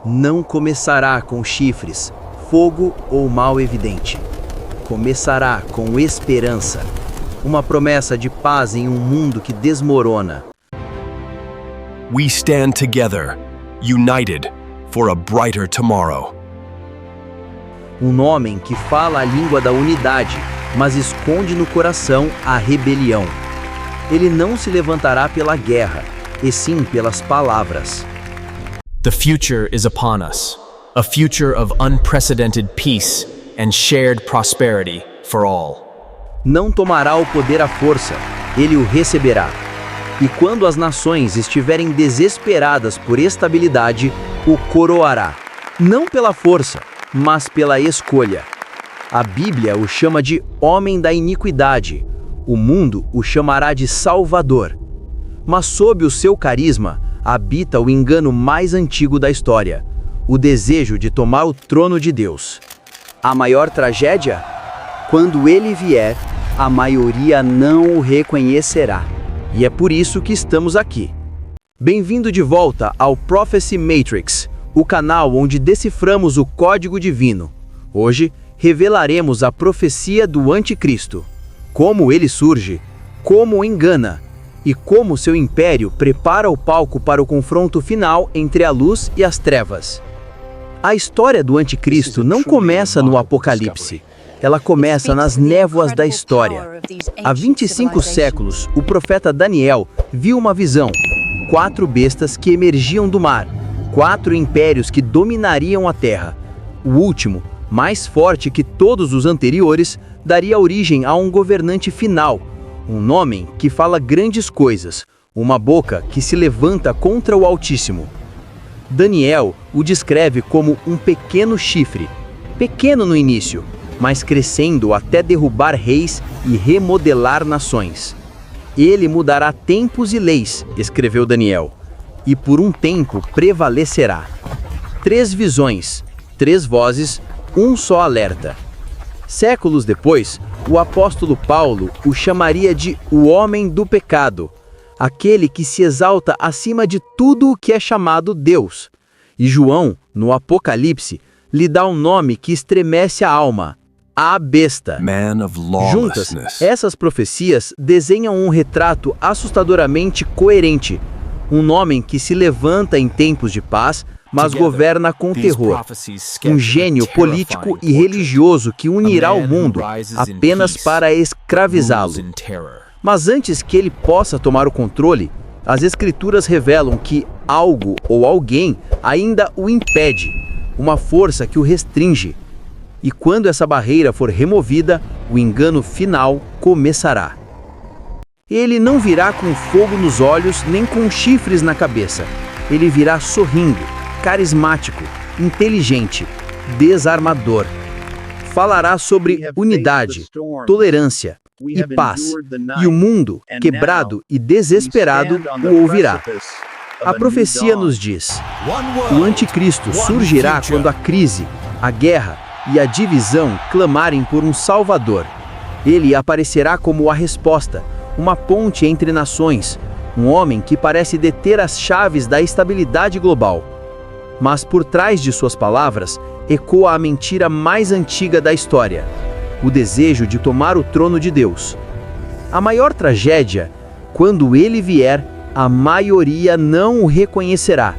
não começará com chifres, fogo ou mal evidente. Começará com esperança, uma promessa de paz em um mundo que desmorona. We stand together, united, for a brighter tomorrow. Um homem que fala a língua da unidade, mas esconde no coração a rebelião. Ele não se levantará pela guerra, e sim pelas palavras. The future is upon us, a future of unprecedented peace and shared prosperity for all. Não tomará o poder à força, ele o receberá. E quando as nações estiverem desesperadas por estabilidade, o coroará. Não pela força, mas pela escolha. A Bíblia o chama de homem da iniquidade. O mundo o chamará de Salvador. Mas sob o seu carisma, habita o engano mais antigo da história, o desejo de tomar o trono de Deus. A maior tragédia? Quando ele vier, a maioria não o reconhecerá. E é por isso que estamos aqui. Bem-vindo de volta ao Prophecy Matrix, o canal onde deciframos o código divino. Hoje, revelaremos a profecia do Anticristo, como ele surge, como engana, e como seu império prepara o palco para o confronto final entre a luz e as trevas. A história do Anticristo não começa no Apocalipse. Ela começa nas névoas da história. Há 25 séculos, o profeta Daniel viu uma visão. 4 bestas que emergiam do mar. 4 impérios que dominariam a terra. O último, mais forte que todos os anteriores, daria origem a um governante final. Um homem que fala grandes coisas, uma boca que se levanta contra o Altíssimo. Daniel o descreve como um pequeno chifre, pequeno no início, mas crescendo até derrubar reis e remodelar nações. Ele mudará tempos e leis, escreveu Daniel, e por um tempo prevalecerá. 3 visões, 3 vozes, um só alerta. Séculos depois, o apóstolo Paulo o chamaria de o homem do pecado, aquele que se exalta acima de tudo o que é chamado Deus. E João, no Apocalipse, lhe dá um nome que estremece a alma, a besta. Juntas, essas profecias desenham um retrato assustadoramente coerente, um homem que se levanta em tempos de paz, mas governa com terror. Um gênio político e religioso que unirá o mundo apenas para escravizá-lo. Mas antes que ele possa tomar o controle, as Escrituras revelam que algo ou alguém ainda o impede, uma força que o restringe. E quando essa barreira for removida, o engano final começará. Ele não virá com fogo nos olhos nem com chifres na cabeça. Ele virá sorrindo, carismático, inteligente, desarmador. Falará sobre unidade, tolerância e paz, e o mundo, quebrado e desesperado, o ouvirá. A profecia nos diz: o Anticristo surgirá quando a crise, a guerra e a divisão clamarem por um Salvador. Ele aparecerá como a resposta, uma ponte entre nações, um homem que parece deter as chaves da estabilidade global. Mas por trás de suas palavras, ecoa a mentira mais antiga da história, o desejo de tomar o trono de Deus. A maior tragédia, quando ele vier, a maioria não o reconhecerá.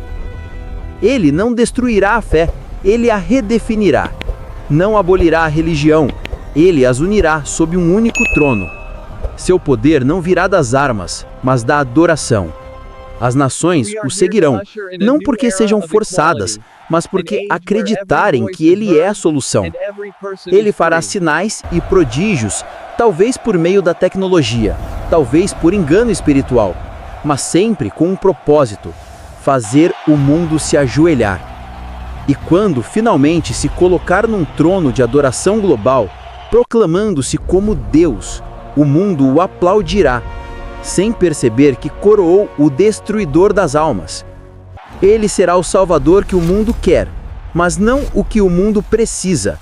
Ele não destruirá a fé, ele a redefinirá. Não abolirá a religião, ele as unirá sob um único trono. Seu poder não virá das armas, mas da adoração. As nações o seguirão, não porque sejam forçadas, mas porque acreditarem que ele é a solução. Ele fará sinais e prodígios, talvez por meio da tecnologia, talvez por engano espiritual, mas sempre com um propósito: fazer o mundo se ajoelhar. E quando finalmente se colocar num trono de adoração global, proclamando-se como Deus, o mundo o aplaudirá, sem perceber que coroou o destruidor das almas. Ele será o Salvador que o mundo quer, mas não o que o mundo precisa.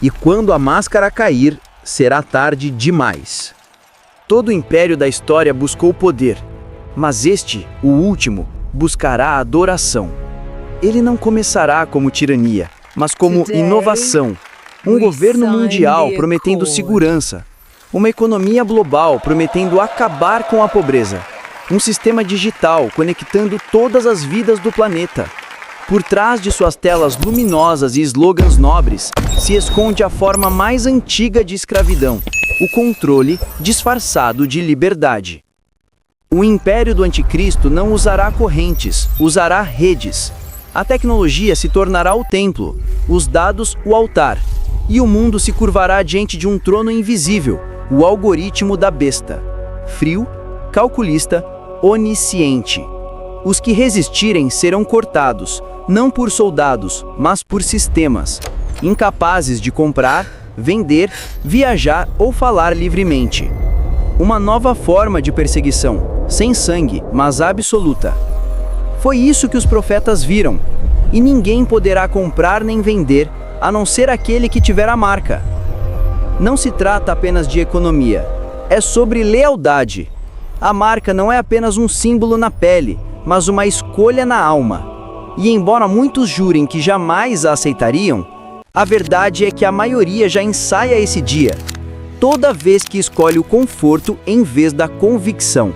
E quando a máscara cair, será tarde demais. Todo o império da história buscou poder, mas este, o último, buscará adoração. Ele não começará como tirania, mas como inovação. Um governo mundial prometendo segurança. Uma economia global prometendo acabar com a pobreza. Um sistema digital conectando todas as vidas do planeta. Por trás de suas telas luminosas e slogans nobres, se esconde a forma mais antiga de escravidão, o controle disfarçado de liberdade. O império do anticristo não usará correntes, usará redes. A tecnologia se tornará o templo, os dados o altar, e o mundo se curvará diante de um trono invisível, o algoritmo da besta. Frio, calculista, onisciente. Os que resistirem serão cortados, não por soldados, mas por sistemas, incapazes de comprar, vender, viajar ou falar livremente. Uma nova forma de perseguição, sem sangue, mas absoluta. Foi isso que os profetas viram, e ninguém poderá comprar nem vender, a não ser aquele que tiver a marca. Não se trata apenas de economia, é sobre lealdade. A marca não é apenas um símbolo na pele, mas uma escolha na alma. E embora muitos jurem que jamais a aceitariam, a verdade é que a maioria já ensaia esse dia, toda vez que escolhe o conforto em vez da convicção.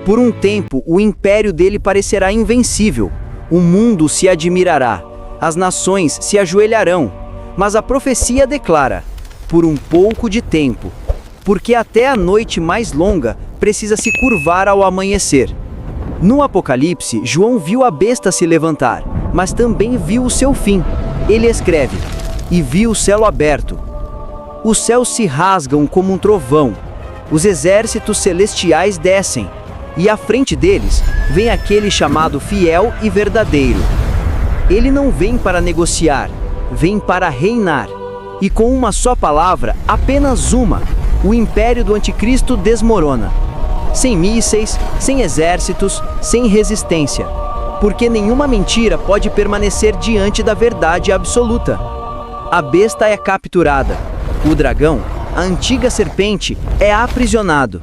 Por um tempo, o império dele parecerá invencível, o mundo se admirará, as nações se ajoelharão, mas a profecia declara, por um pouco de tempo, porque até a noite mais longa precisa se curvar ao amanhecer. No Apocalipse, João viu a besta se levantar, mas também viu o seu fim. Ele escreve, e viu o céu aberto. Os céus se rasgam como um trovão, os exércitos celestiais descem, e à frente deles vem aquele chamado fiel e verdadeiro. Ele não vem para negociar, vem para reinar. E com uma só palavra, apenas uma, o império do anticristo desmorona. Sem mísseis, sem exércitos, sem resistência. Porque nenhuma mentira pode permanecer diante da verdade absoluta. A besta é capturada. O dragão, a antiga serpente, é aprisionado.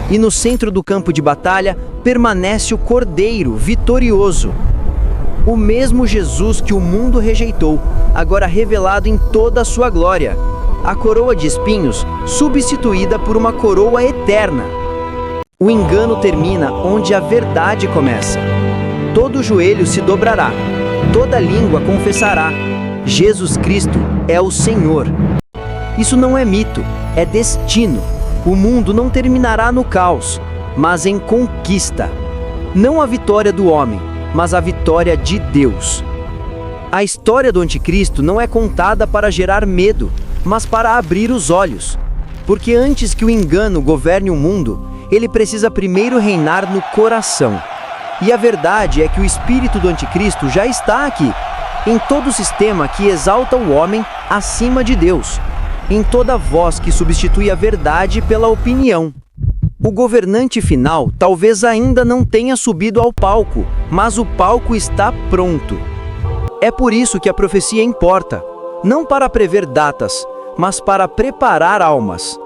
E no centro do campo de batalha permanece o Cordeiro vitorioso. O mesmo Jesus que o mundo rejeitou, agora revelado em toda a sua glória. A coroa de espinhos substituída por uma coroa eterna. O engano termina onde a verdade começa. Todo joelho se dobrará, toda língua confessará: Jesus Cristo é o Senhor. Isso não é mito, é destino. O mundo não terminará no caos, mas em conquista. Não a vitória do homem, mas a vitória de Deus. A história do anticristo não é contada para gerar medo, mas para abrir os olhos. Porque antes que o engano governe o mundo, ele precisa primeiro reinar no coração. E a verdade é que o espírito do anticristo já está aqui, em todo sistema que exalta o homem acima de Deus, em toda voz que substitui a verdade pela opinião. O governante final talvez ainda não tenha subido ao palco, mas o palco está pronto. É por isso que a profecia importa, não para prever datas, mas para preparar almas.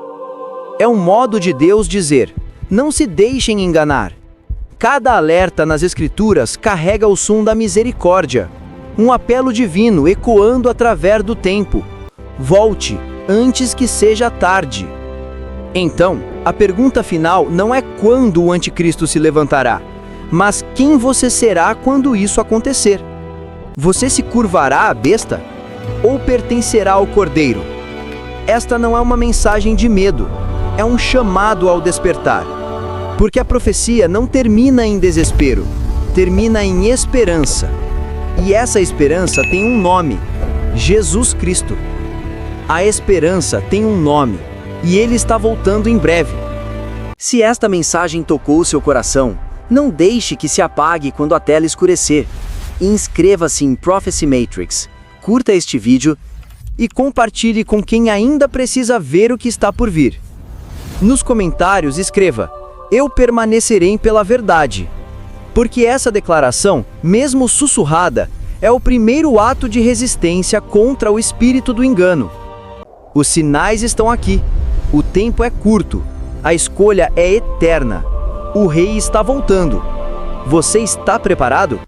É um modo de Deus dizer: não se deixem enganar. Cada alerta nas Escrituras carrega o som da misericórdia, um apelo divino ecoando através do tempo. Volte antes que seja tarde. Então, a pergunta final não é quando o anticristo se levantará, mas quem você será quando isso acontecer. Você se curvará à besta ou pertencerá ao Cordeiro? Esta não é uma mensagem de medo, é um chamado ao despertar. Porque a profecia não termina em desespero, termina em esperança. E essa esperança tem um nome: Jesus Cristo. A esperança tem um nome, e ele está voltando em breve. Se esta mensagem tocou o seu coração, não deixe que se apague quando a tela escurecer. Inscreva-se em Prophecy Matrix, curta este vídeo e compartilhe com quem ainda precisa ver o que está por vir. Nos comentários escreva: eu permanecerei pela verdade. Porque essa declaração, mesmo sussurrada, é o primeiro ato de resistência contra o espírito do engano. Os sinais estão aqui. O tempo é curto. A escolha é eterna. O rei está voltando. Você está preparado?